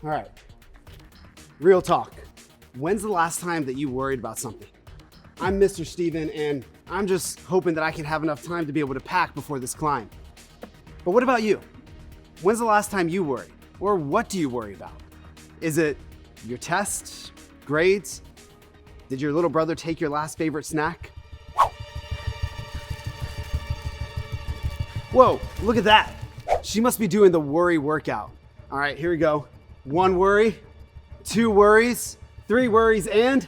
All right, real talk. When's the last time that you worried about something? I'm Mr. Steven, and I'm just hoping that I can have enough time to be able to pack before this climb. But what about you? When's the last time you worried? Or what do you worry about? Is it your tests, grades? Did your little brother take your last favorite snack? Whoa, look at that. She must be doing the worry workout. All right, here we go. 1 worry, 2 worries, 3 worries, and...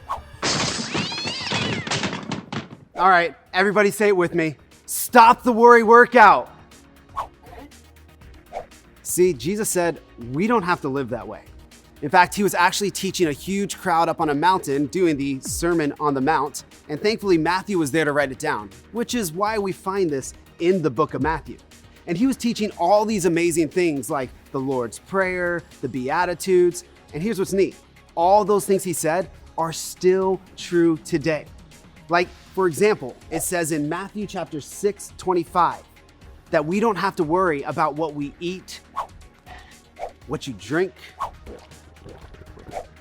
All right, everybody say it with me. Stop the worry workout. See, Jesus said we don't have to live that way. In fact, he was actually teaching a huge crowd up on a mountain doing the Sermon on the Mount, and thankfully Matthew was there to write it down, which is why we find this in the book of Matthew. And he was teaching all these amazing things like the Lord's Prayer, the Beatitudes, and here's what's neat. All those things he said are still true today. Like, for example, it says in Matthew chapter 6:25 that we don't have to worry about what we eat, what you drink,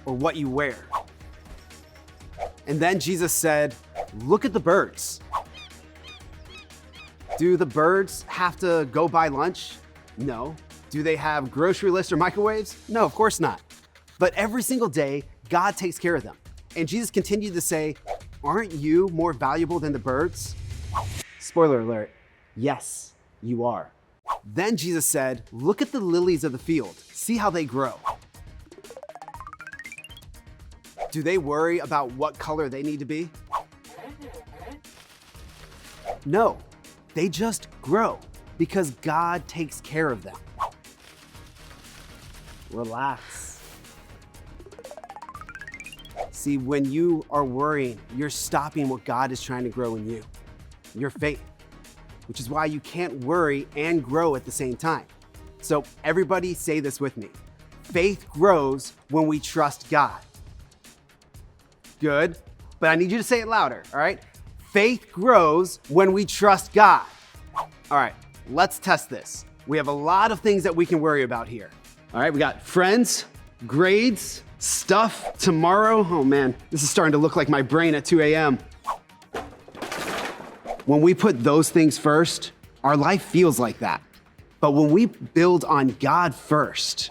or what you wear. And then Jesus said, look at the birds. Do the birds have to go buy lunch? No. Do they have grocery lists or microwaves? No, of course not. But every single day, God takes care of them. And Jesus continued to say, aren't you more valuable than the birds? Spoiler alert, yes, you are. Then Jesus said, look at the lilies of the field. See how they grow. Do they worry about what color they need to be? No, they just grow because God takes care of them. Relax. See, when you are worrying, you're stopping what God is trying to grow in you, your faith, which is why you can't worry and grow at the same time. So everybody say this with me. Faith grows when we trust God. Good, but I need you to say it louder, all right? Faith grows when we trust God. All right, let's test this. We have a lot of things that we can worry about here. All right, we got friends, grades, stuff, tomorrow. Oh man, this is starting to look like my brain at 2 a.m. When we put those things first, our life feels like that. But when we build on God first,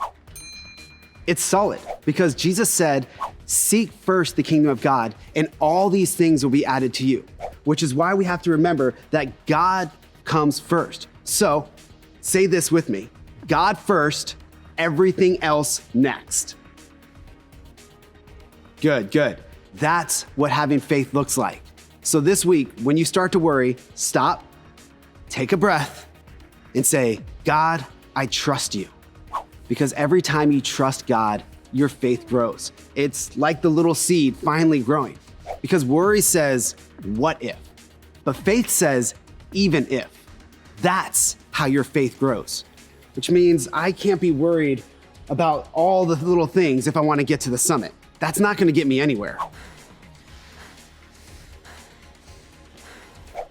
it's solid because Jesus said, seek first the kingdom of God and all these things will be added to you, which is why we have to remember that God comes first. So say this with me, God first, everything else next. Good, good. That's what having faith looks like. So this week, when you start to worry, stop, take a breath, and say, God, I trust you. Because every time you trust God, your faith grows. It's like the little seed finally growing. Because worry says, what if? But faith says, even if. That's how your faith grows. Which means I can't be worried about all the little things if I want to get to the summit. That's not going to get me anywhere.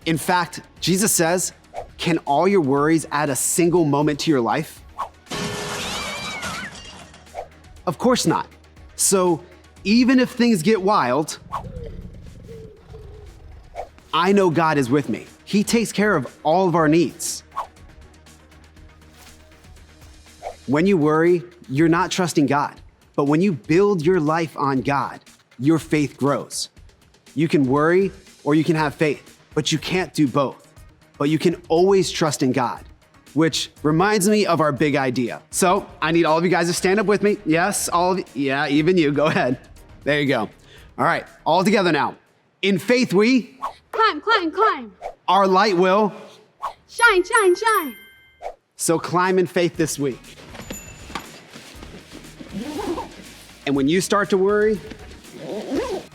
In fact, Jesus says, can all your worries add a single moment to your life? Of course not. So even if things get wild, I know God is with me. He takes care of all of our needs. When you worry, you're not trusting God. But when you build your life on God, your faith grows. You can worry or you can have faith, but you can't do both. But you can always trust in God, which reminds me of our big idea. So I need all of you guys to stand up with me. Yes, all of you. Yeah, even you. Go ahead. There you go. All right, all together now. In faith we climb, climb, climb. Our light will Shine, shine, shine. So climb in faith this week. And when you start to worry,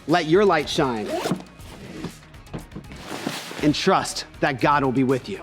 let your light shine and trust that God will be with you.